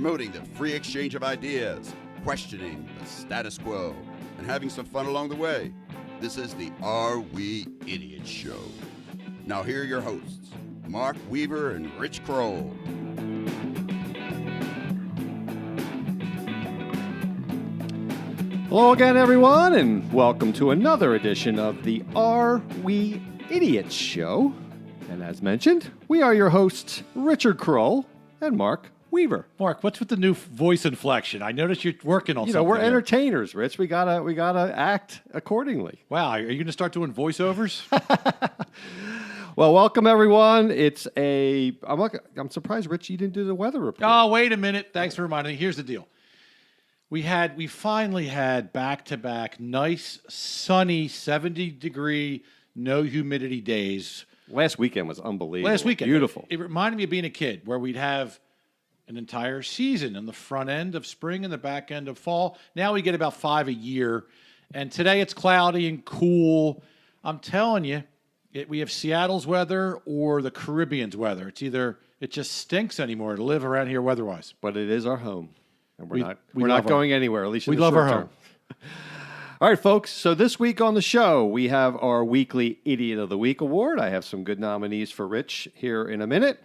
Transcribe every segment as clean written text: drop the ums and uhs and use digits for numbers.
promoting the free exchange of ideas, questioning the status quo, and having some fun along the way. This is the Are We Idiots Show. Now here are your hosts, Mark Weaver and Rich Kroll. Hello again, everyone, and welcome to another edition of the Are We Idiots Show. And as mentioned, we are your hosts, Richard Kroll and Mark Weaver. Mark, what's with the new voice inflection? I noticed you're working on something. We're here. entertainers, Rich. We gotta act accordingly. Wow, are you going to start doing voiceovers? Well, welcome everyone. I'm surprised, Rich, you didn't do the weather report. Oh, wait a minute. Thanks for reminding me. Here's the deal. We finally had back-to-back nice, sunny, 70-degree, no humidity days. Last weekend was unbelievable. Last weekend. Beautiful. It reminded me of being a kid where we'd have an entire season in the front end of spring and the back end of fall. Now we get about 5 a year. And today it's cloudy and cool. I'm telling you, we have Seattle's weather or the Caribbean's weather. It just stinks anymore to live around here weather-wise. But it is our home. And We we're love not going anywhere, at least in we the love short our term. home. All right, folks. So this week on the show, we have our weekly Idiot of the Week award. I have some good nominees for Rich here in a minute.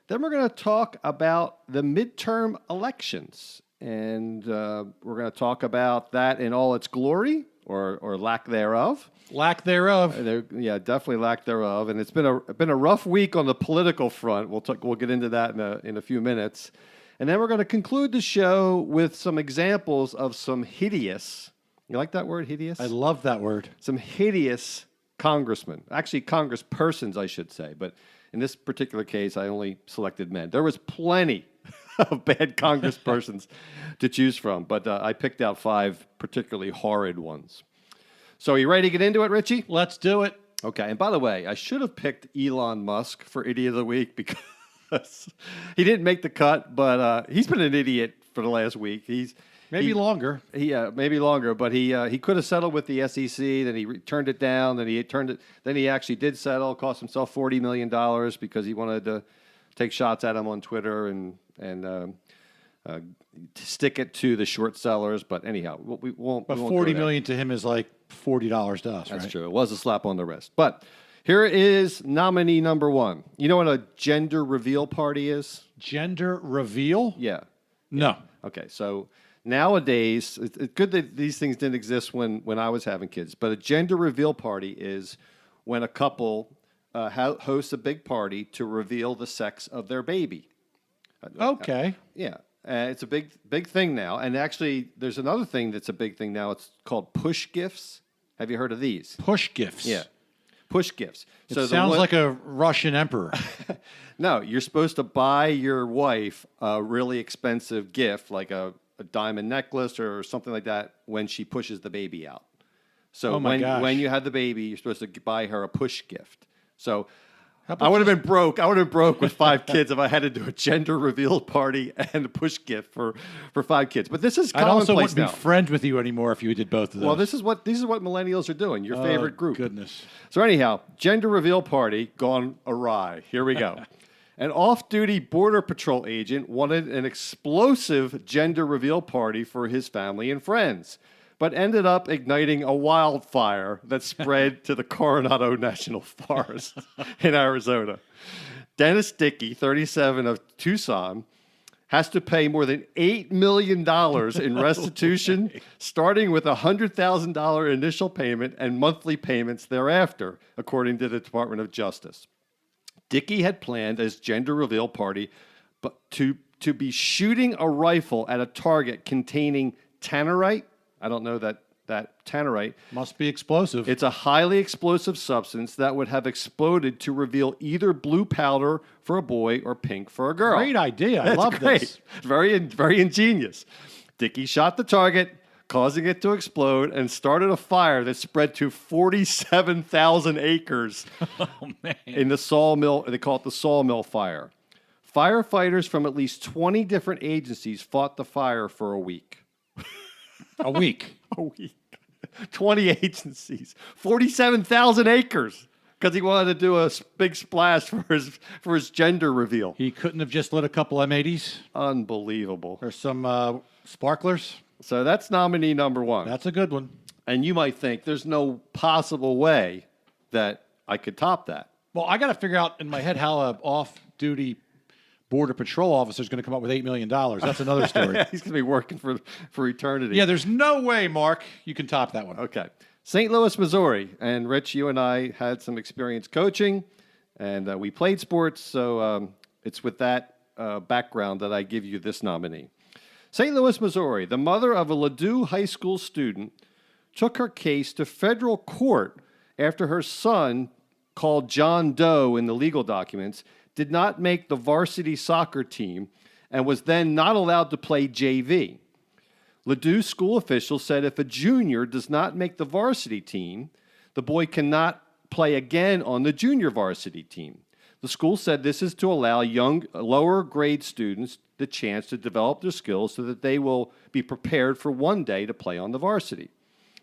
Then we're going to talk about the midterm elections. And we're going to talk about that in all its glory or lack thereof. Lack thereof. Definitely lack thereof. And it's been a rough week on the political front. We'll get into that in a few minutes. And then we're going to conclude the show with some examples of some hideous, you like that word, hideous? I love that word. Some hideous congressmen. Actually, congresspersons, I should say. But in this particular case, I only selected men. There was plenty of bad congresspersons to choose from. But I picked out 5 particularly horrid ones. So are you ready to get into it, Richie? Let's do it. Okay. And by the way, I should have picked Elon Musk for Idiot of the Week because he didn't make the cut, but he's been an idiot for the last week. Maybe longer. Maybe longer, but he could have settled with the SEC. Then he turned it down. Then he actually did settle. Cost himself $40 million because he wanted to take shots at him on Twitter and stick it to the short sellers. But anyhow, we won't. But $40 $40 million to him is like $40 to us, That's right? true. It was a slap on the wrist. But here is nominee number 1. You know what a gender reveal party is? Gender reveal? Yeah. No. Okay, so nowadays, it's good that these things didn't exist when I was having kids, but a gender reveal party is when a couple hosts a big party to reveal the sex of their baby. Okay. Yeah, it's a big thing now. And actually, there's another thing that's a big thing now. It's called push gifts. Have you heard of these? Push gifts. Yeah, push gifts. It sounds like a Russian emperor. No, you're supposed to buy your wife a really expensive gift, like a diamond necklace or something like that, when she pushes the baby out. So when you had the baby, you're supposed to buy her a push gift. So I would have been broke. I would have been broke with 5 kids if I had to do a gender reveal party and a push gift for 5 kids. But this is I also commonplace wouldn't be friends with you anymore if you did both of those. Well, these is what millennials are doing. Your favorite group. Goodness. So anyhow, gender reveal party gone awry. Here we go. An off-duty Border Patrol agent wanted an explosive gender reveal party for his family and friends, but ended up igniting a wildfire that spread to the Coronado National Forest in Arizona. Dennis Dickey, 37, of Tucson, has to pay more than $8 million in restitution, starting with a $100,000 initial payment and monthly payments thereafter, according to the Department of Justice. Dickey had planned his gender reveal party but to be shooting a rifle at a target containing tannerite. I don't know that tannerite. Must be explosive. It's a highly explosive substance that would have exploded to reveal either blue powder for a boy or pink for a girl. Great idea. I love great. this. Very, very ingenious. Dickey shot the target, causing it to explode, and started a fire that spread to 47,000 acres in the sawmill. They call it the sawmill fire. Firefighters from at least 20 different agencies fought the fire for a week. A week. A week. 20 agencies. 47,000 acres. because he wanted to do a big splash for his gender reveal. He couldn't have just lit a couple M80s Unbelievable. or some sparklers. So that's nominee number one. That's a good one. And you might think there's no possible way that I could top that. Well, I got to figure out in my head how a off-duty Border Patrol officer is going to come up with $8 million. That's another story. He's going to be working for eternity. Yeah, there's no way, Mark, you can top that one. Okay. St. Louis, Missouri. And Rich, you and I had some experience coaching, and we played sports. So it's with that background that I give you this nominee. St. Louis, Missouri. The mother of a Ladue High School student took her case to federal court after her son, called John Doe in the legal documents, did not make the varsity soccer team and was then not allowed to play JV. Ladue school officials said if a junior does not make the varsity team, the boy cannot play again on the junior varsity team. The school said this is to allow young, lower grade students the chance to develop their skills so that they will be prepared for one day to play on the varsity.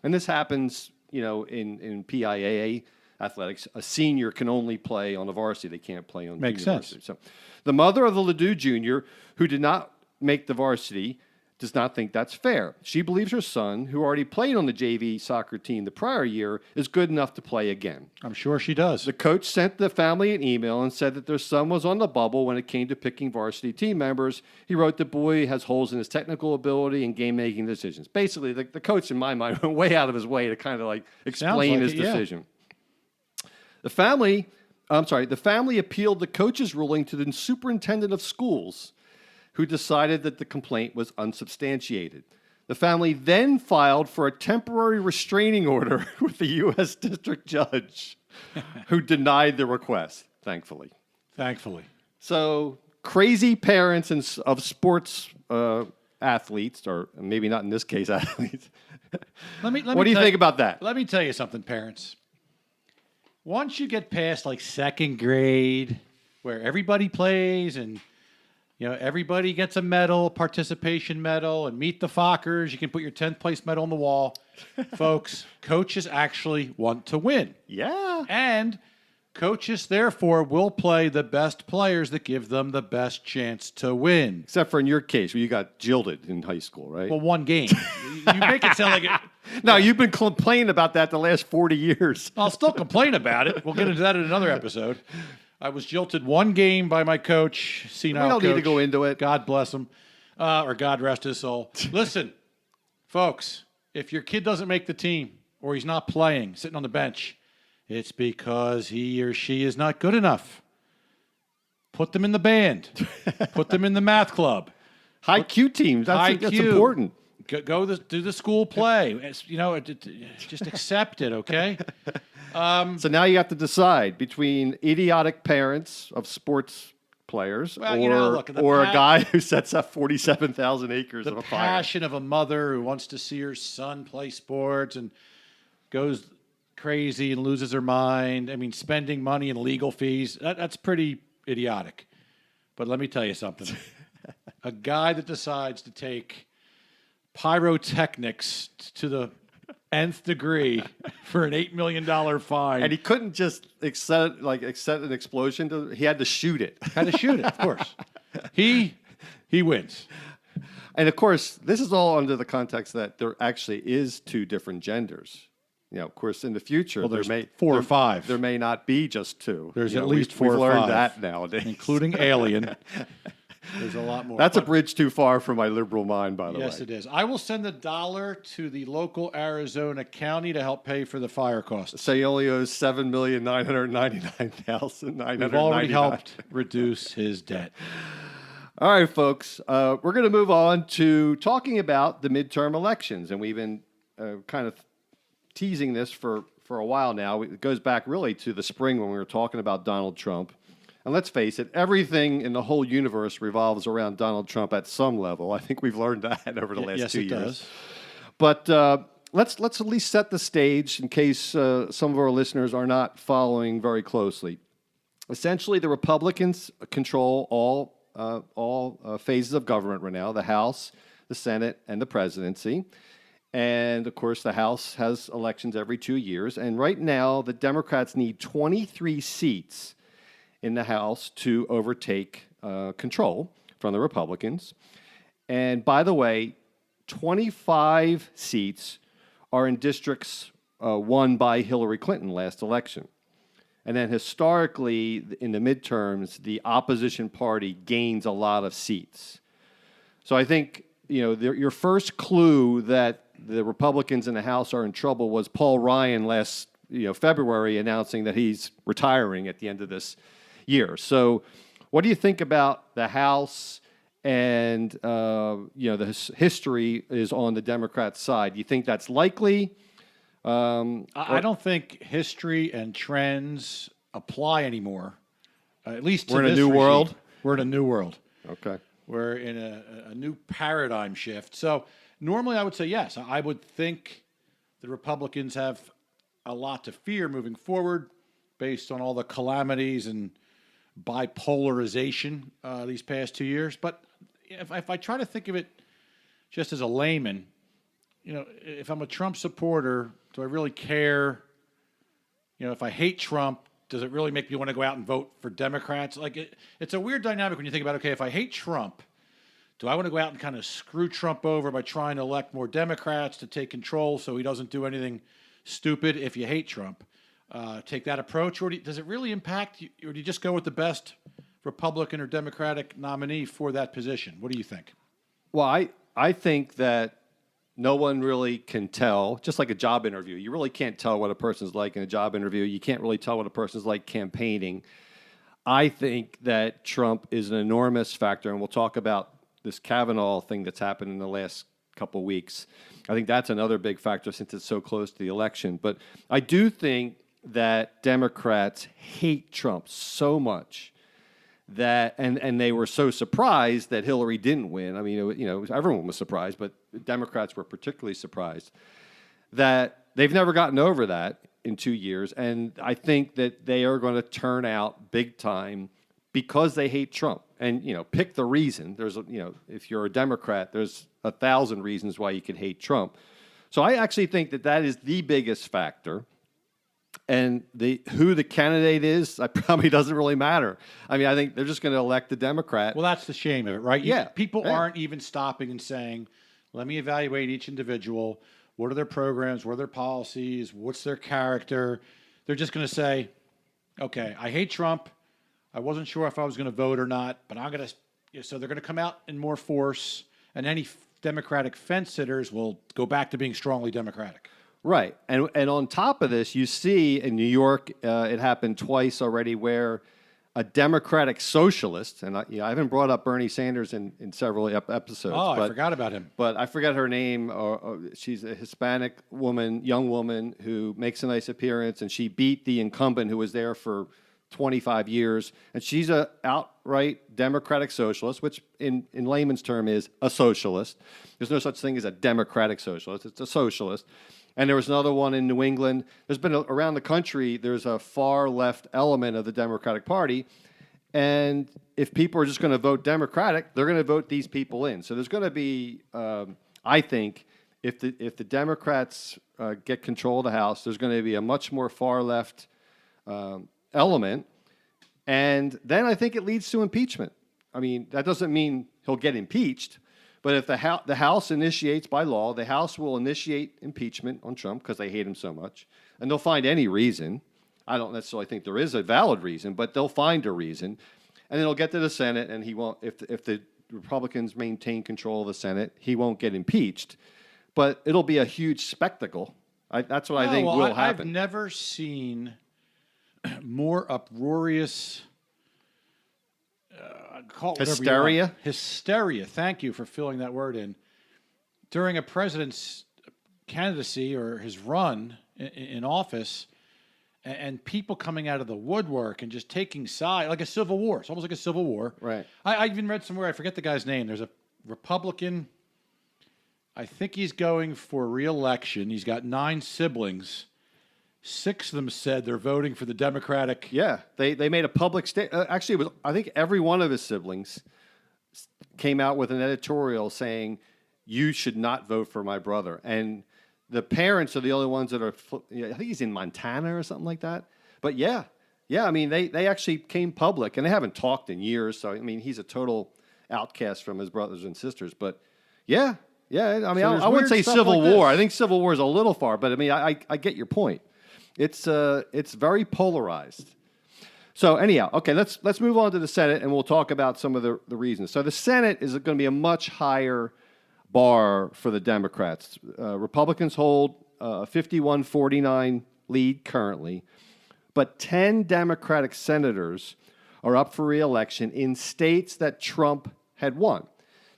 And this happens, in PIAA athletics. A senior can only play on the varsity. They can't play on Makes junior sense. varsity. So the mother of the Ladue junior, who did not make the varsity, does not think that's fair. She believes her son, who already played on the JV soccer team the prior year, is good enough to play again. I'm sure she does. The coach sent the family an email and said that their son was on the bubble when it came to picking varsity team members. He wrote the boy has holes in his technical ability and game-making decisions. Basically, the coach, in my mind, went way out of his way to kind of explain his decision. The family appealed the coach's ruling to the superintendent of schools, who decided that the complaint was unsubstantiated. The family then filed for a temporary restraining order with the U.S. District Judge, who denied the request, thankfully. Thankfully. So crazy parents of sports athletes, or maybe not in this case athletes. What do you think about that? Let me tell you something, parents. Once you get past second grade, where everybody plays and everybody gets a medal, participation medal, and meet the Fockers, you can put your 10th place medal on the wall. Folks, coaches actually want to win. Yeah. And coaches, therefore, will play the best players that give them the best chance to win. Except for in your case, where you got jilted in high school, right? Well, one game. You make it sound like it. No, you've been complaining about that the last 40 years. I'll still complain about it. We'll get into that in another episode. I was jilted one game by my coach, senile coach. We don't need to go into it. God bless him, or God rest his soul. Listen, folks, if your kid doesn't make the team or he's not playing, sitting on the bench, it's because he or she is not good enough. Put them in the band. Put them in the math club. High Q teams. That's important. Go do the school play. Just accept it, okay? So now you have to decide between idiotic parents of sports players or a guy who sets up 47,000 acres of a fire. The passion of a mother who wants to see her son play sports and goes crazy and loses her mind. I mean, spending money in legal fees, that's pretty idiotic. But let me tell you something. A guy that decides to take pyrotechnics to the nth degree for an $8 million fine. And he couldn't just accept an explosion. He had to shoot it. Had to shoot it, of course. He wins. And of course, this is all under the context that there actually is two different genders. Of course, in the future, there's 4 or 5. There may not be just two. There's at least 4 or 5. We've learned that nowadays, including Alien. There's a lot more. That's a bridge too far for my liberal mind, by the way. Yes, it is. I will send $1 to the local Arizona county to help pay for the fire costs. So he only owes $7,999,999. We've already helped reduce his debt. All right, folks. We're going to move on to talking about the midterm elections, and we've been kind of teasing this for a while now. It goes back really to the spring when we were talking about Donald Trump. And let's face it, everything in the whole universe revolves around Donald Trump at some level. I think we've learned that over the last 2 years. Yes, it does. But let's at least set the stage in case some of our listeners are not following very closely. Essentially, the Republicans control all phases of government right now: the House, the Senate, and the presidency. And of course, the House has elections every 2 years. And right now, the Democrats need 23 seats in the House to overtake control from the Republicans. And by the way, 25 seats are in districts won by Hillary Clinton last election. And then historically, in the midterms, the opposition party gains a lot of seats. So I think, your first clue that the Republicans in the House are in trouble was Paul Ryan last, February announcing that he's retiring at the end of this year. So what do you think about the House? And, the history is on the Democrat side. Do you think that's likely? I don't think history and trends apply anymore. At least to We're in a this new regime. world? We're in a new world. Okay. We're in a new paradigm shift. So normally I would say yes. I would think the Republicans have a lot to fear moving forward based on all the calamities and bipolarization these past 2 years. But if I try to think of it just as a layman, if I'm a Trump supporter, do I really care? If I hate Trump, does it really make me want to go out and vote for Democrats? It's a weird dynamic when you think about, okay, if I hate Trump, do I want to go out and kind of screw Trump over by trying to elect more Democrats to take control so he doesn't do anything stupid if you hate Trump? Take that approach, or does it really impact you, or do you just go with the best Republican or Democratic nominee for that position? What do you think? Well, I think that no one really can tell, just like a job interview. You really can't tell what a person's like in a job interview. You can't really tell what a person's like campaigning. I think that Trump is an enormous factor, and we'll talk about this Kavanaugh thing that's happened in the last couple weeks. I think that's another big factor since it's so close to the election. But I do think that Democrats hate Trump so much that, and they were so surprised that Hillary didn't win. I mean, everyone was surprised, but Democrats were particularly surprised that they've never gotten over that in 2 years. And I think that they are going to turn out big time because they hate Trump. And, pick the reason. There's, if you're a Democrat, there's 1,000 reasons why you could hate Trump. So I actually think that is the biggest factor. And who the candidate is, probably doesn't really matter. I mean, I think they're just going to elect the Democrat. Well, that's the shame of it, right? People Yeah. aren't even stopping and saying, let me evaluate each individual. What are their programs? What are their policies? What's their character? They're just going to say, okay, I hate Trump. I wasn't sure if I was going to vote or not, but I'm going to. So they're going to come out in more force, and any Democratic fence sitters will go back to being strongly Democratic. Right. And on top of this, you see in New York, it happened twice already where a Democratic socialist, and I haven't brought up Bernie Sanders in several episodes. Oh, I forgot about him. But I forget her name. She's a Hispanic woman, young woman, who makes a nice appearance, and she beat the incumbent who was there for 25 years. And she's a outright Democratic socialist, which in layman's term is a socialist. There's no such thing as a Democratic socialist. It's a socialist. And there was another one in New England. There's been around the country, there's a far left element of the Democratic Party. And if people are just going to vote Democratic, they're going to vote these people in. So there's going to be, I think, if the Democrats get control of the House, there's going to be a much more far left element. And then I think it leads to impeachment. I mean, that doesn't mean he'll get impeached. But if the House initiates by law, the House will initiate impeachment on Trump because they hate him so much. And they'll find any reason. I don't necessarily think there is a valid reason, but they'll find a reason. And then it'll get to the Senate, and he won't. If the Republicans maintain control of the Senate, he won't get impeached. But it'll be a huge spectacle. That's what I think will happen. I've never seen more uproarious... hysteria? Hysteria. Thank you for filling that word in. During a president's candidacy or his run in office, and people coming out of the woodwork and just taking side, like a civil war. It's almost like a civil war. Right. I even read somewhere, I forget the guy's name. There's a Republican, I think he's going for re-election. He's got 9 siblings. 6 of them said they're voting for the Democratic. Yeah, they made a public statement. Actually, I think every one of his siblings came out with an editorial saying, you should not vote for my brother. And the parents are the only ones that are, I think he's in Montana or something like that. But yeah, I mean, they actually came public, and they haven't talked in years. So, I mean, he's a total outcast from his brothers and sisters. But yeah, I mean, So I wouldn't say weird stuff civil like war. this. I think civil war is a little far, but I mean, I get your point. It's very polarized. So anyhow, okay, let's move on to the Senate, and we'll talk about some of the reasons. So the Senate is going to be a much higher bar for the Democrats. Republicans hold a 51-49 lead currently, but 10 Democratic senators are up for re-election in states that Trump had won.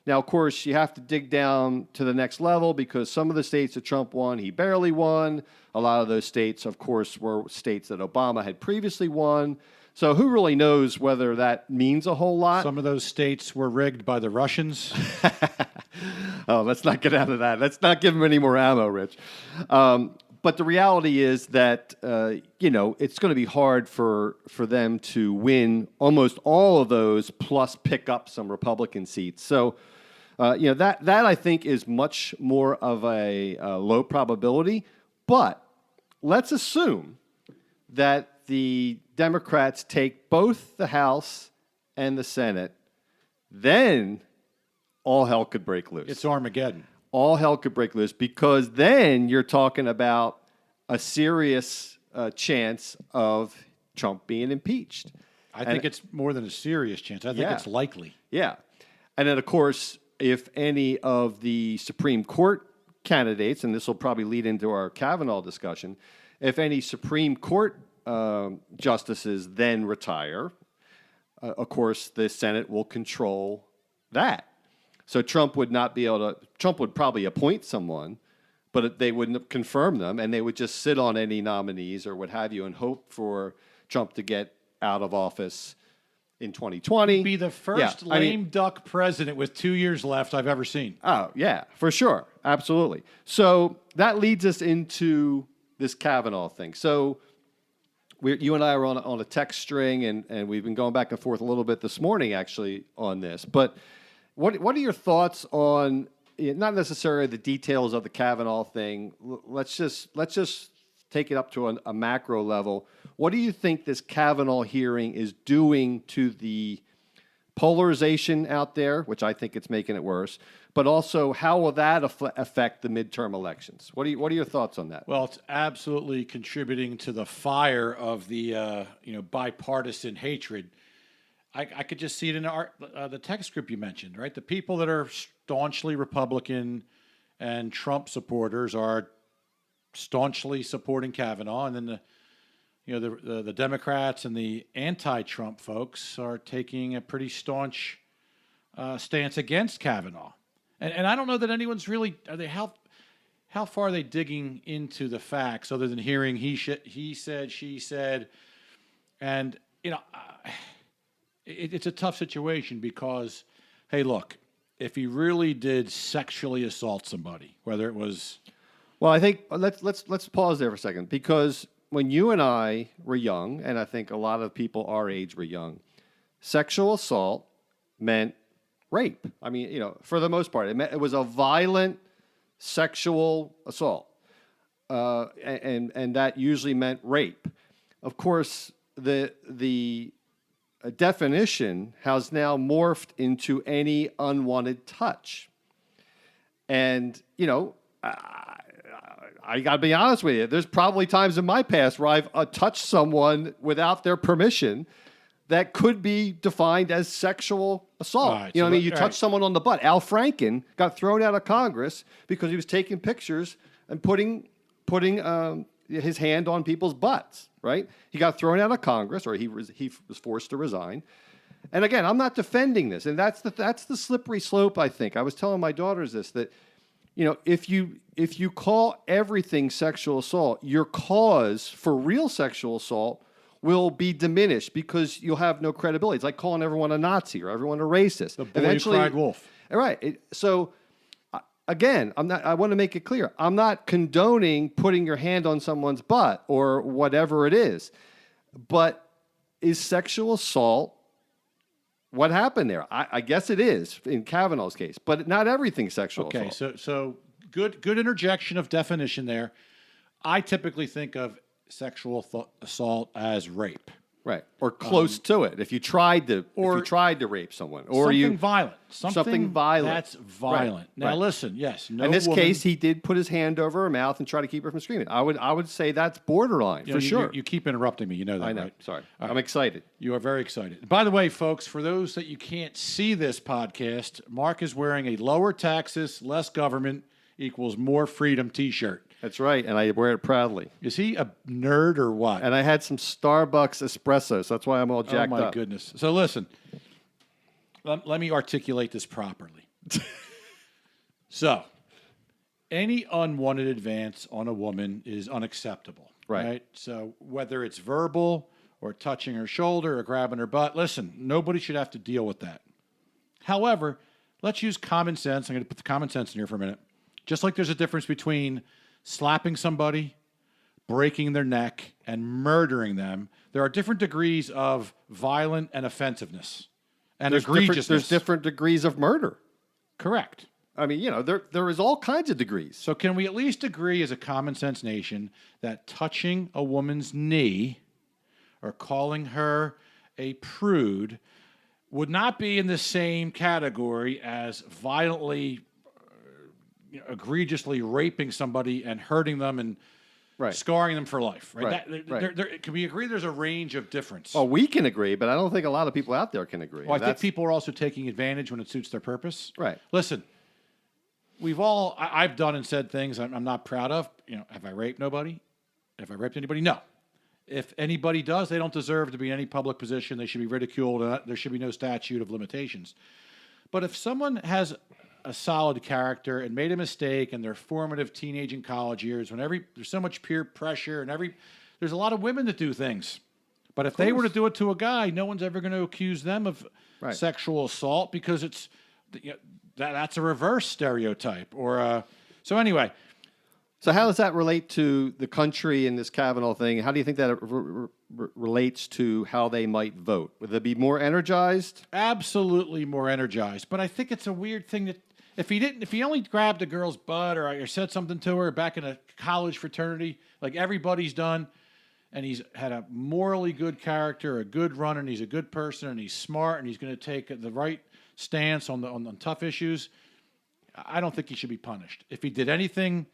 Now, of course, you have to dig down to the next level because some of the states that Trump won, he barely won. A lot of those states, of course, were states that Obama had previously won. So who really knows whether that means a whole lot? Some of those states were rigged by the Russians. Oh, let's not get out of that. Let's not give them any more ammo, Rich. But the reality is that, it's going to be hard for them to win almost all of those plus pick up some Republican seats. So, that I think is much more of a low probability. But let's assume that the Democrats take both the House and the Senate, then all hell could break loose. It's Armageddon. All hell could break loose because then you're talking about a serious chance of Trump being impeached. I think it's more than a serious chance. I think it's likely. Yeah. And then, of course, if any of the Supreme Court candidates, and this will probably lead into our Kavanaugh discussion, if any Supreme Court justices then retire, of course, the Senate will control that. So Trump would not be able to, Trump would probably appoint someone, but they wouldn't confirm them, and they would just sit on any nominees or what have you and hope for Trump to get out of office in 2020. Be the first lame duck president with 2 years left I've ever seen. Oh, yeah, for sure. Absolutely. So that leads us into this Kavanaugh thing. So you and I are on a text string, and we've been going back and forth a little bit this morning, actually, on this. But what are your thoughts on, not necessarily the details of the Kavanaugh thing, let's just take it up to a macro level. What do you think this Kavanaugh hearing is doing to the polarization out there, which I think it's making it worse, but also how will that affect the midterm elections? What are your thoughts on that? Well, it's absolutely contributing to the fire of the bipartisan hatred. I could just see it in the text group you mentioned, right? The people that are staunchly Republican and Trump supporters are staunchly supporting Kavanaugh, and then the Democrats and the anti-Trump folks are taking a pretty staunch stance against Kavanaugh. And I don't know that anyone's really how far are they digging into the facts other than hearing he said, she said, and it's a tough situation because, hey, look, if he really did sexually assault somebody, whether it was, well, I think let's pause there for a second because when you and I were young, and I think a lot of people our age were young, sexual assault meant rape. I mean, for the most part, it was a violent sexual assault, and that usually meant rape. Of course, the definition has now morphed into any unwanted touch, and I got to be honest with you. There's probably times in my past where I've touched someone without their permission that could be defined as sexual assault. Right, You touch someone on the butt. Al Franken got thrown out of Congress because he was taking pictures and putting his hand on people's butts, right? He got thrown out of Congress, or he was forced to resign. And again, I'm not defending this, and that's the slippery slope, I think. I was telling my daughters this, that if you call everything sexual assault, your cause for real sexual assault will be diminished because you'll have no credibility. It's like calling everyone a Nazi or everyone a racist. the boy who cried wolf. Right. So again, I want to make it clear. I'm not condoning putting your hand on someone's butt or whatever it is. But is sexual assault what happened there. I guess it is in Kavanaugh's case, but not everything's sexual Okay, assault. so good interjection of definition there. I typically think of sexual assault as rape. Right, or close to it. If you tried to rape someone, or Something violent. Something violent. That's violent. Right, Now right. listen, yes. No in this woman, case, he did put his hand over her mouth and try to keep her from screaming. I would say that's borderline you for know, sure. You keep interrupting me. You know that, I know. right? Sorry, I'm excited. You are very excited. By the way, folks, for those that you can't see this podcast, Mark is wearing a lower taxes, less government equals more freedom T-shirt. That's right, and I wear it proudly. Is he a nerd or what? And I had some Starbucks espresso, so that's why I'm all jacked oh my up. goodness! So listen, let me articulate this properly. So, any unwanted advance on a woman is unacceptable. Right. So whether it's verbal or touching her shoulder or grabbing her butt, listen, nobody should have to deal with that. However, let's use common sense. I'm going to put the common sense in here for a minute. Just like there's a difference between slapping somebody, breaking their neck, and murdering them, there are different degrees of violent and offensiveness and egregiousness. There's different degrees of murder. Correct. I mean, there is all kinds of degrees. So can we at least agree as a common sense nation that touching a woman's knee or calling her a prude would not be in the same category as violently, egregiously raping somebody and hurting them and Right. scarring them for life? Right. Right. Can we agree there's a range of difference? Well, we can agree, but I don't think a lot of people out there can agree. Well, I think people are also taking advantage when it suits their purpose. Right. Listen, I've done and said things I'm not proud of. Have I raped nobody? Have I raped anybody? No. If anybody does, they don't deserve to be in any public position. They should be ridiculed. And there should be no statute of limitations. But if someone has a solid character and made a mistake in their formative teenage and college years, when there's so much peer pressure and there's a lot of women that do things. But if they were to do it to a guy, no one's ever going to accuse them of sexual assault because that's a reverse stereotype. So anyway. So how does that relate to the country and this Kavanaugh thing? How do you think that relates to how they might vote? Would they be more energized? Absolutely more energized. But I think it's a weird thing that if he only grabbed a girl's butt or said something to her back in a college fraternity, like everybody's done, and he's had a morally good character, a good runner, and he's a good person, and he's smart, and he's going to take the right stance on tough issues, I don't think he should be punished. If he did anything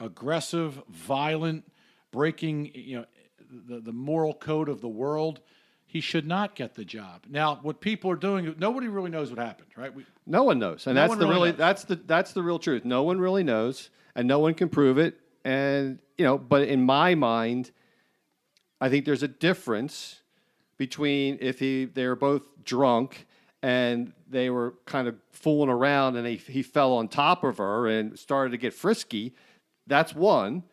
aggressive, violent, breaking the moral code of the world, he should not get the job. Now, what people are doing, nobody really knows what happened, right? No one knows, and that's the real truth. No one really knows, and no one can prove it. And but in my mind, I think there's a difference between if they were both drunk and they were kind of fooling around, and he fell on top of her and started to get frisky. That's one.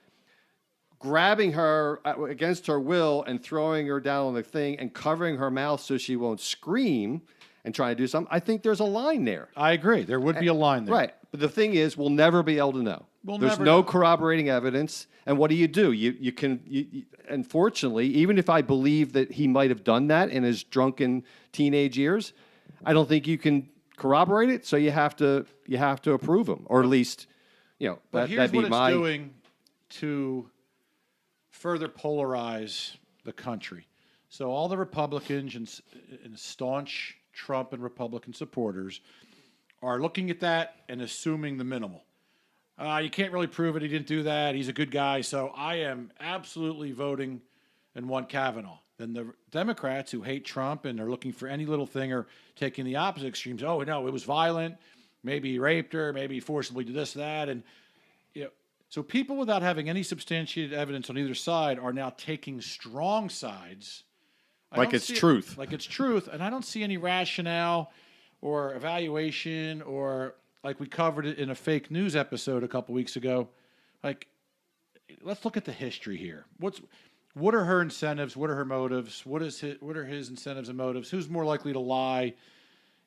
Grabbing her against her will and throwing her down on the thing and covering her mouth so she won't scream and trying to do something. I think there's a line there. I agree. There would be a line there. Right. But the thing is, we'll never be able to know. There's never no know. corroborating evidence. And what do? You unfortunately, even if I believe that he might have done that in his drunken teenage years, I don't think you can corroborate it. So you have to approve him, or at least, But here's that'd be what it's my doing to further polarize the country. So all the Republicans and staunch Trump and Republican supporters are looking at that and assuming the minimal. You can't really prove it. He didn't do that. He's a good guy. So I am absolutely voting and want Kavanaugh. Then the Democrats who hate Trump and are looking for any little thing are taking the opposite extremes. Oh, no, it was violent. Maybe he raped her. Maybe he forcibly did this, that. And so people without having any substantiated evidence on either side are now taking strong sides. like it's truth. Like it's truth. And I don't see any rationale or evaluation or like we covered it in a fake news episode a couple weeks ago. Like, let's look at the history here. What are her incentives? What are her motives? What are his incentives and motives? Who's more likely to lie?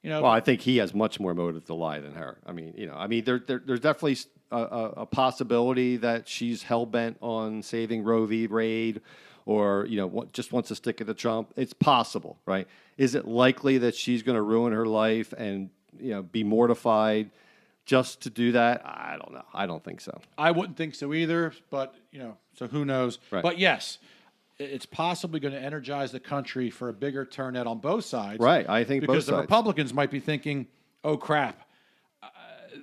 Well, I think he has much more motive to lie than her. I mean, there's definitely a possibility that she's hell bent on saving Roe v. Wade, or just wants to stick it to Trump. It's possible, right? Is it likely that she's going to ruin her life and be mortified just to do that? I don't know. I don't think so. I wouldn't think so either, but so who knows? Right. But yes, it's possibly going to energize the country for a bigger turnout on both sides. Right. I think because both the sides. Republicans might be thinking, "Oh crap,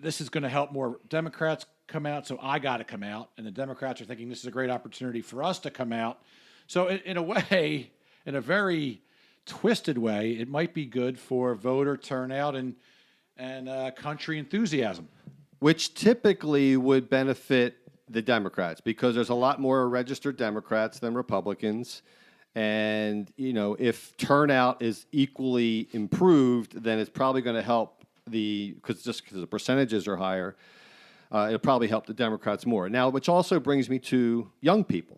this is going to help more Democrats come out, so I got to come out," and the Democrats are thinking this is a great opportunity for us to come out. So in a way, in a very twisted way, it might be good for voter turnout and country enthusiasm. Which typically would benefit the Democrats because there's a lot more registered Democrats than Republicans. And, if turnout is equally improved, then it's probably going to help because the percentages are higher, it'll probably help the Democrats more. Now, which also brings me to young people.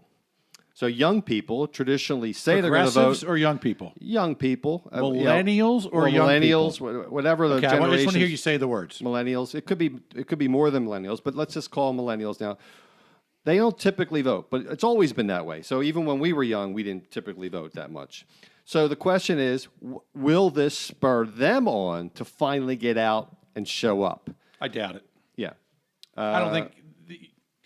So young people traditionally say they're going to vote. Progressives or young people? Young people. Millennials or young millennials, people? whatever the Okay, I generations. just want to hear you say the words. Millennials. It could be more than millennials, but let's just call them millennials now. They don't typically vote, but it's always been that way. So even when we were young, we didn't typically vote that much. So the question is, will this spur them on to finally get out and show up? I doubt it. Yeah. I don't think.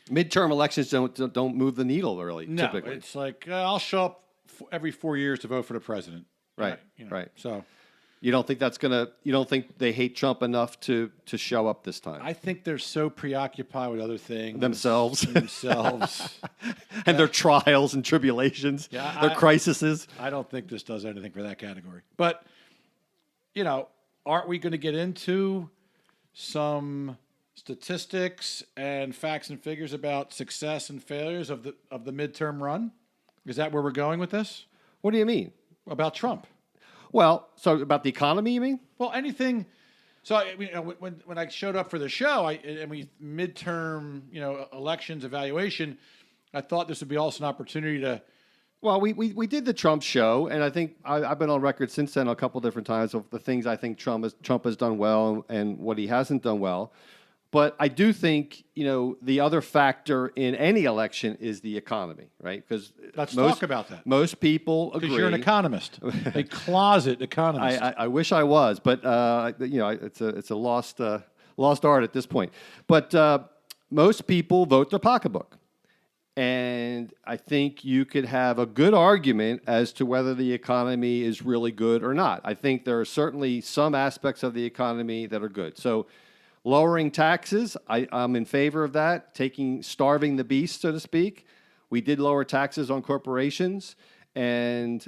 Midterm elections don't move the needle really, No, typically. it's like I'll show up every 4 years to vote for the president. Right, right. So You don't think you don't think they hate Trump enough to show up this time? I think they're so preoccupied with other things. Themselves. And their trials and tribulations, Yeah, their crises. I don't think this does anything for that category. But, aren't we going to get into some statistics and facts and figures about success and failures of the midterm run? Is that where we're going with this? What do you mean? About Trump? Well, so about the economy, you mean? Well, anything. So when I showed up for the show, midterm elections evaluation, I thought this would be also an opportunity to. Well, we did the Trump show, and I think I've been on record since then a couple different times of the things I think Trump has done well and what he hasn't done well. But I do think, the other factor in any election is the economy, right? Because Let's talk about that. Most people agree. Because you're an economist, a closet economist. I wish I was, but it's a lost art at this point. But most people vote their pocketbook, and I think you could have a good argument as to whether the economy is really good or not. I think there are certainly some aspects of the economy that are good. So. Lowering taxes, I'm in favor of that, starving the beast, so to speak. We did lower taxes on corporations, and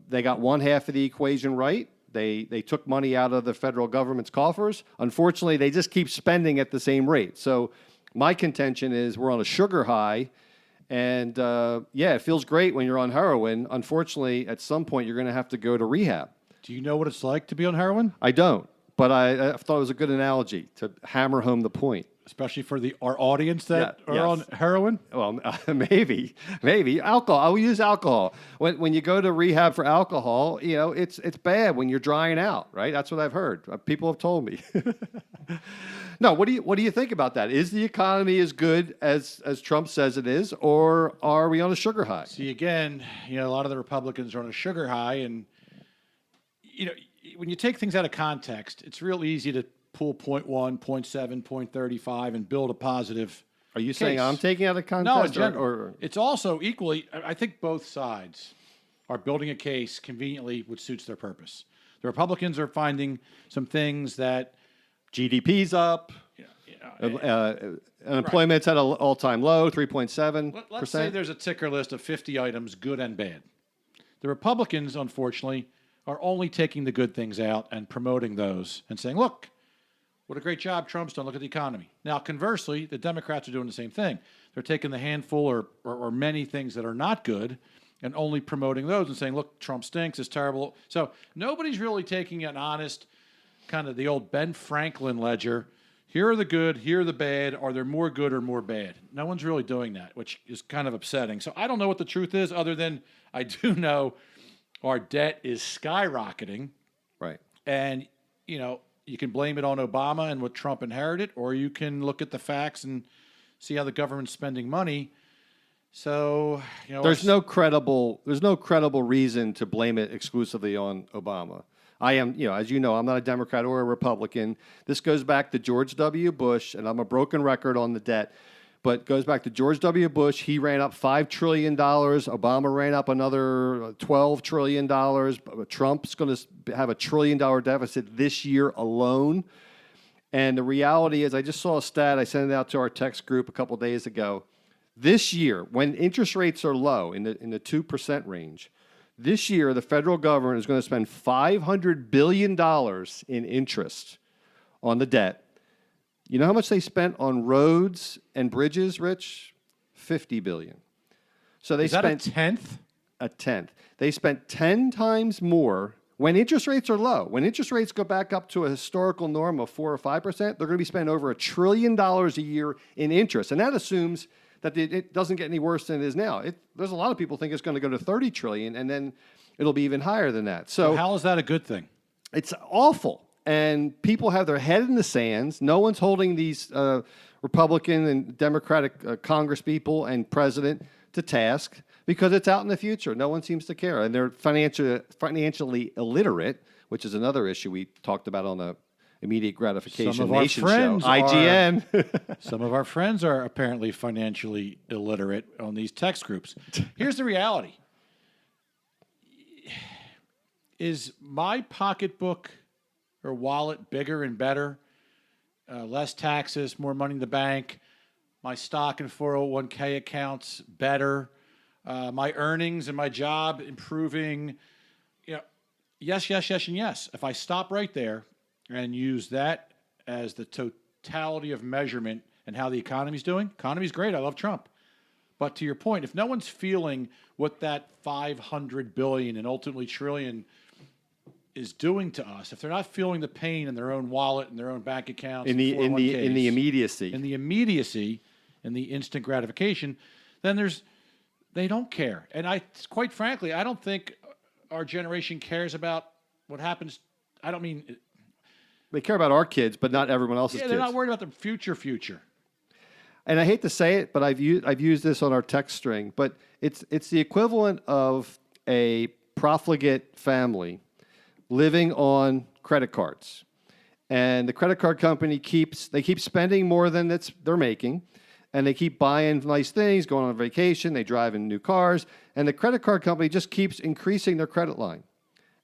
they got one half of the equation right. They took money out of the federal government's coffers. Unfortunately, they just keep spending at the same rate. So my contention is we're on a sugar high, and it feels great when you're on heroin. Unfortunately, at some point, you're going to have to go to rehab. Do you know what it's like to be on heroin? I don't. But I thought it was a good analogy to hammer home the point. Especially for our audience that are yes. on heroin? Well, maybe alcohol. I will use alcohol. When you go to rehab for alcohol, it's bad when you're drying out, right? That's what I've heard. People have told me. No, what do you think about that? Is the economy as good as Trump says it is, or are we on a sugar high? See, again, a lot of the Republicans are on a sugar high, and when you take things out of context, it's real easy to pull 0.1, 0.7, 0.35 and build a positive. Are you saying I'm taking out of context? No, in general. Or it's also equally, I think both sides are building a case conveniently which suits their purpose. The Republicans are finding some things that GDP's up. Unemployment's at an all-time low, 3.7%. Let's say there's a ticker list of 50 items, good and bad. The Republicans, unfortunately, are only taking the good things out and promoting those and saying, look, what a great job Trump's done. Look at the economy. Now, conversely, the Democrats are doing the same thing. They're taking the handful or many things that are not good and only promoting those and saying, look, Trump stinks, it's terrible. So nobody's really taking an honest kind of the old Ben Franklin ledger. Here are the good, here are the bad. Are there more good or more bad? No one's really doing that, which is kind of upsetting. So I don't know what the truth is other than I do know our debt is skyrocketing. Right. And, you can blame it on Obama and what Trump inherited, or you can look at the facts and see how the government's spending money. So, There's no credible reason to blame it exclusively on Obama. I am, as you know, I'm not a Democrat or a Republican. This goes back to George W. Bush, and I'm a broken record on the debt, but goes back to George W. Bush. He ran up $5 trillion. Obama ran up another $12 trillion. Trump's going to have $1 trillion deficit this year alone. And the reality is, I just saw a stat. I sent it out to our text group a couple of days ago. This year, when interest rates are low, in the 2% range, this year the federal government is going to spend $500 billion in interest on the debt. You know how much they spent on roads and bridges, Rich? $50 billion. So they spent a tenth? A tenth. They spent 10 times more when interest rates are low. When interest rates go back up to a historical norm of 4 or 5%, they're going to be spending over $1 trillion a year in interest. And that assumes that it doesn't get any worse than it is now. There's a lot of people think it's going to go to $30 trillion, and then it'll be even higher than that. So how is that a good thing? It's awful. And people have their head in the sands. No one's holding these Republican and Democratic Congress people and president to task because it's out in the future. No one seems to care. And they're financially illiterate, which is another issue we talked about on the Immediate Gratification Nation show. IGN. Some of our friends are apparently financially illiterate on these text groups. Here's the reality. Is my pocketbook or wallet bigger and better? Less taxes, more money in the bank, my stock and 401k accounts better, my earnings and my job improving. Yes, and yes. If I stop right there and use that as the totality of measurement and how the economy's doing, economy's great. I love Trump. But to your point, if no one's feeling what that $500 billion and ultimately trillion is doing to us, if they're not feeling the pain in their own wallet and their own bank accounts, in the immediacy, in the instant gratification, then they don't care. And quite frankly, I don't think our generation cares about what happens. I don't mean they care about our kids, but not everyone else's kids. They're not worried about the future. And I hate to say it, but I've used this on our text string, but it's the equivalent of a profligate family living on credit cards. And the credit card company keep spending more than they're making, and they keep buying nice things, going on vacation, they drive in new cars, and the credit card company just keeps increasing their credit line.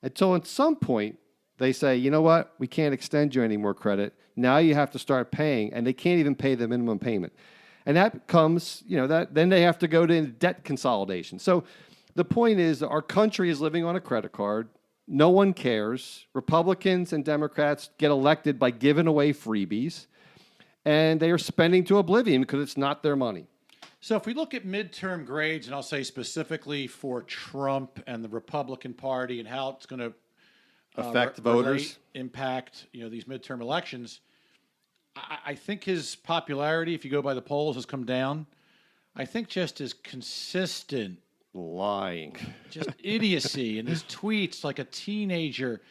Until at some point, they say, you know what, we can't extend you any more credit. Now you have to start paying, and they can't even pay the minimum payment. And that comes, then they have to go to debt consolidation. So the point is, our country is living on a credit card. No one cares. Republicans and Democrats get elected by giving away freebies, and they are spending to oblivion because it's not their money. So if we look at midterm grades, and I'll say specifically for Trump and the Republican Party and how it's going to affect voters, impact these midterm elections, I think his popularity, if you go by the polls, has come down. I think just his consistent lying, just idiocy in his tweets like a teenager,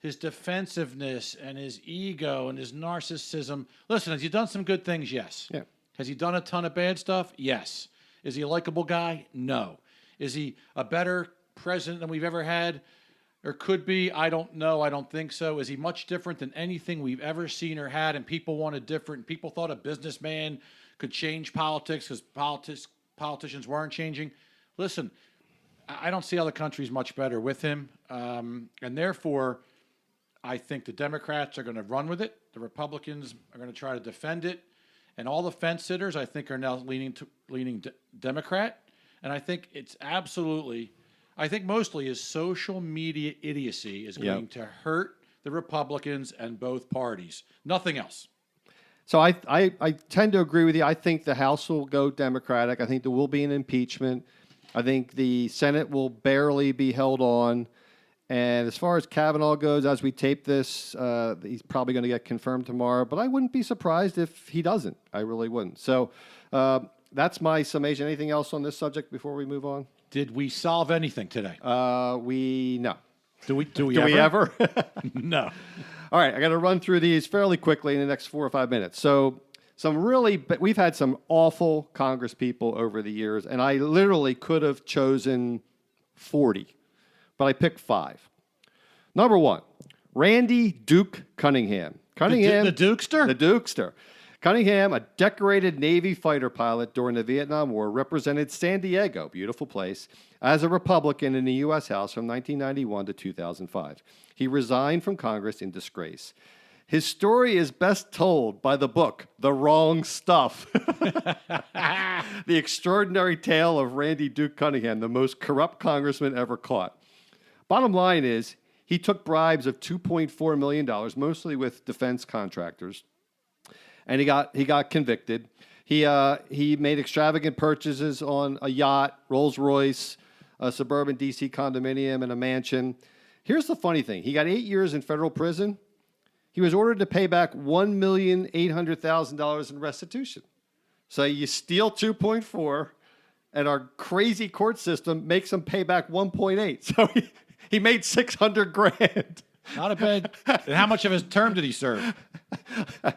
his defensiveness and his ego and his narcissism. Listen, has he done some good things? Yes. Yeah. Has he done a ton of bad stuff? Yes. Is he a likable guy? No. Is he a better president than we've ever had or could be? I don't know. I don't think so. Is he much different than anything we've ever seen or had? And people wanted different. People thought a businessman could change politics because politicians weren't changing. Listen, I don't see how the country's much better with him. And therefore, I think the Democrats are going to run with it. The Republicans are going to try to defend it. And all the fence sitters, I think, are now leaning Democrat. And I think it's absolutely, I think mostly his social media idiocy is going to hurt the Republicans and both parties. Nothing else. So I tend to agree with you. I think the House will go Democratic. I think there will be an impeachment. I think the Senate will barely be held on. And as far as Kavanaugh goes, as we tape this, he's probably going to get confirmed tomorrow. But I wouldn't be surprised if he doesn't. I really wouldn't. So that's my summation. Anything else on this subject before we move on? Did we solve anything today? No. Do we Do we ever? No. All right, I got to run through these fairly quickly in the next 4 or 5 minutes. So but we've had some awful Congress people over the years, and I literally could have chosen 40, but I picked 5. Number 1, Randy Duke Cunningham. Cunningham, The Dukester? The Dukester. Cunningham, a decorated Navy fighter pilot during the Vietnam War, represented San Diego, beautiful place, as a Republican in the U.S. House from 1991 to 2005. He resigned from Congress in disgrace. His story is best told by the book, The Wrong Stuff. The extraordinary tale of Randy Duke Cunningham, the most corrupt congressman ever caught. Bottom line is, he took bribes of $2.4 million, mostly with defense contractors, and he got convicted. He made extravagant purchases on a yacht, Rolls-Royce, a suburban D.C. condominium, and a mansion. Here's the funny thing. He got 8 years in federal prison. He was ordered to pay back $1,800,000 in restitution. So you steal 2.4, and our crazy court system makes him pay back 1.8. So he made $600,000. Not a bad. And how much of his term did he serve?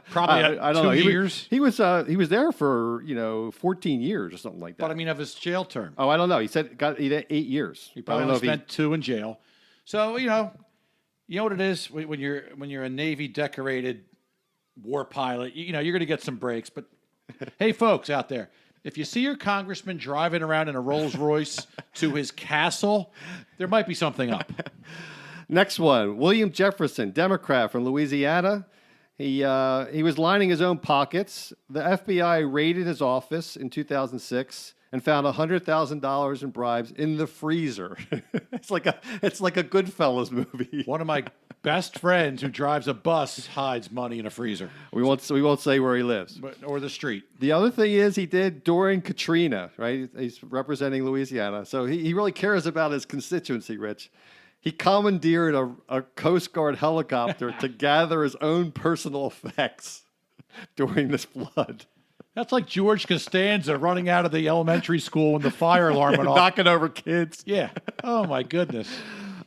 Probably I don't 2 know. years. He was there for 14 years or something like that. But I mean, of his jail term. Oh, I don't know. He said he did 8 years. He probably only spent 2 in jail. So you know what it is when you're a Navy decorated war pilot. You're going to get some breaks. But hey, folks out there, if you see your congressman driving around in a Rolls Royce to his castle, there might be something up. Next one, William Jefferson, Democrat from Louisiana. He was lining his own pockets. The FBI raided his office in 2006 and found $100,000 in bribes in the freezer. It's like a Goodfellas movie. One of my best friends who drives a bus hides money in a freezer. We won't say where he lives. Or the street. The other thing is he did during Katrina, right? He's representing Louisiana. So he really cares about his constituency, Rich. He commandeered a Coast Guard helicopter to gather his own personal effects during this flood. That's like George Costanza running out of the elementary school when the fire alarm went off. Knocking over kids. Yeah. Oh, my goodness.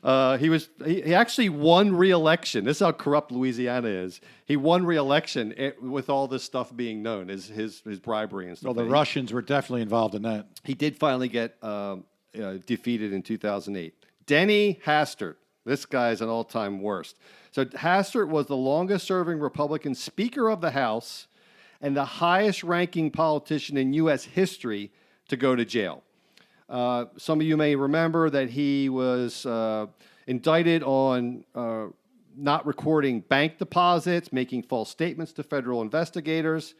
He actually won re-election. This is how corrupt Louisiana is. He won re-election with all this stuff being known, his bribery and stuff. Well, the Russians were definitely involved in that. He did finally get defeated in 2008. Denny Hastert. This guy's an all-time worst. So Hastert was the longest-serving Republican Speaker of the House and the highest-ranking politician in U.S. history to go to jail. Some of you may remember that he was indicted on not recording bank deposits, making false statements to federal investigators,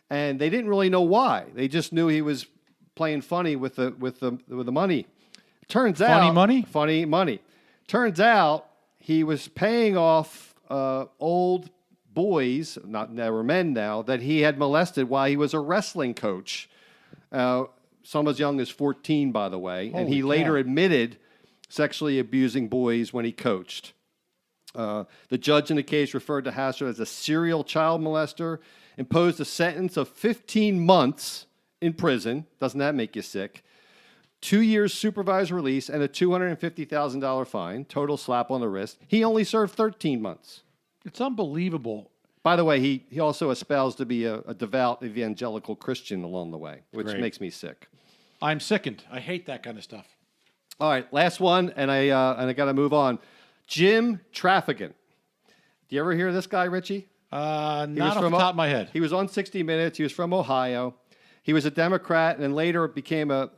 and they didn't really know why. They just knew he was playing funny with the money. Turns out funny money. Turns out he was paying off old boys, they were men now, that he had molested while he was a wrestling coach. Some as young as 14, by the way. Holy and he cow. later admitted sexually abusing boys when he coached. The judge in the case referred to Hastert as a serial child molester, imposed a sentence of 15 months in prison. Doesn't that make you sick? 2 years supervised release and a $250,000 fine, total slap on the wrist. He only served 13 months. It's unbelievable. By the way, he also espoused to be a devout evangelical Christian along the way, which Great. makes me sick. I'm sickened. I hate that kind of stuff. All right, last one, and I got to move on. Jim Traffican. Do you ever hear of this guy, Richie? Not off the top of my head. He was on 60 Minutes. He was from Ohio. He was a Democrat and later became an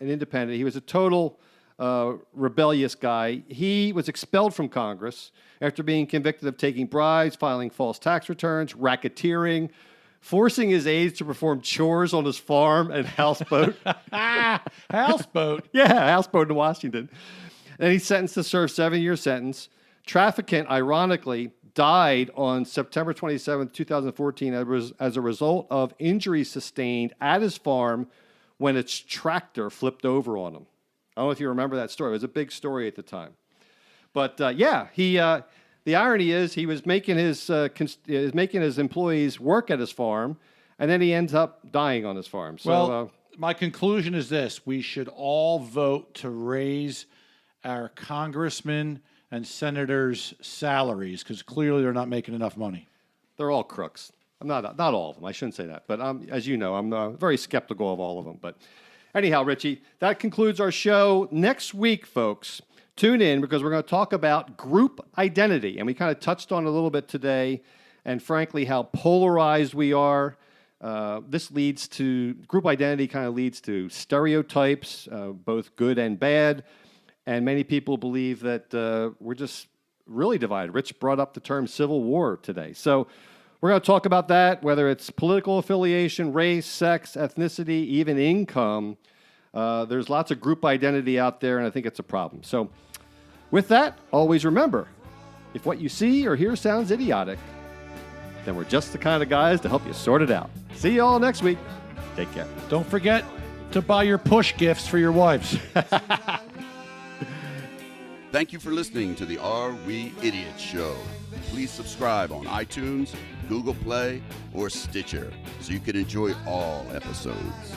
independent. He was a total rebellious guy. He was expelled from Congress after being convicted of taking bribes, filing false tax returns, racketeering, forcing his aides to perform chores on his farm and houseboat. Houseboat? Yeah, houseboat in Washington. And he's sentenced to serve 7-year sentence. Trafficant, ironically, died on September 27, 2014 as a result of injuries sustained at his farm when its tractor flipped over on him. I don't know if you remember that story. It was a big story at the time. But the irony is he was making his employees work at his farm, and then he ends up dying on his farm. So, my conclusion is this. We should all vote to raise our congressmen and senators' salaries because clearly they're not making enough money. they're all crooks. Not all of them. I shouldn't say that. But as you know, I'm very skeptical of all of them. But anyhow, Richie, that concludes our show. Next week, folks, tune in because we're going to talk about group identity. And we kind of touched on it a little bit today. And frankly, how polarized we are. This leads to, group identity kind of leads to stereotypes, both good and bad. And many people believe that we're just really divided. Rich brought up the term civil war today. So we're going to talk about that, whether it's political affiliation, race, sex, ethnicity, even income. There's lots of group identity out there, and I think it's a problem. So with that, always remember, if what you see or hear sounds idiotic, then we're just the kind of guys to help you sort it out. See you all next week. Take care. Don't forget to buy your push gifts for your wives. Thank you for listening to the Are We Idiots Show. Please subscribe on iTunes, Google Play, or Stitcher so you can enjoy all episodes.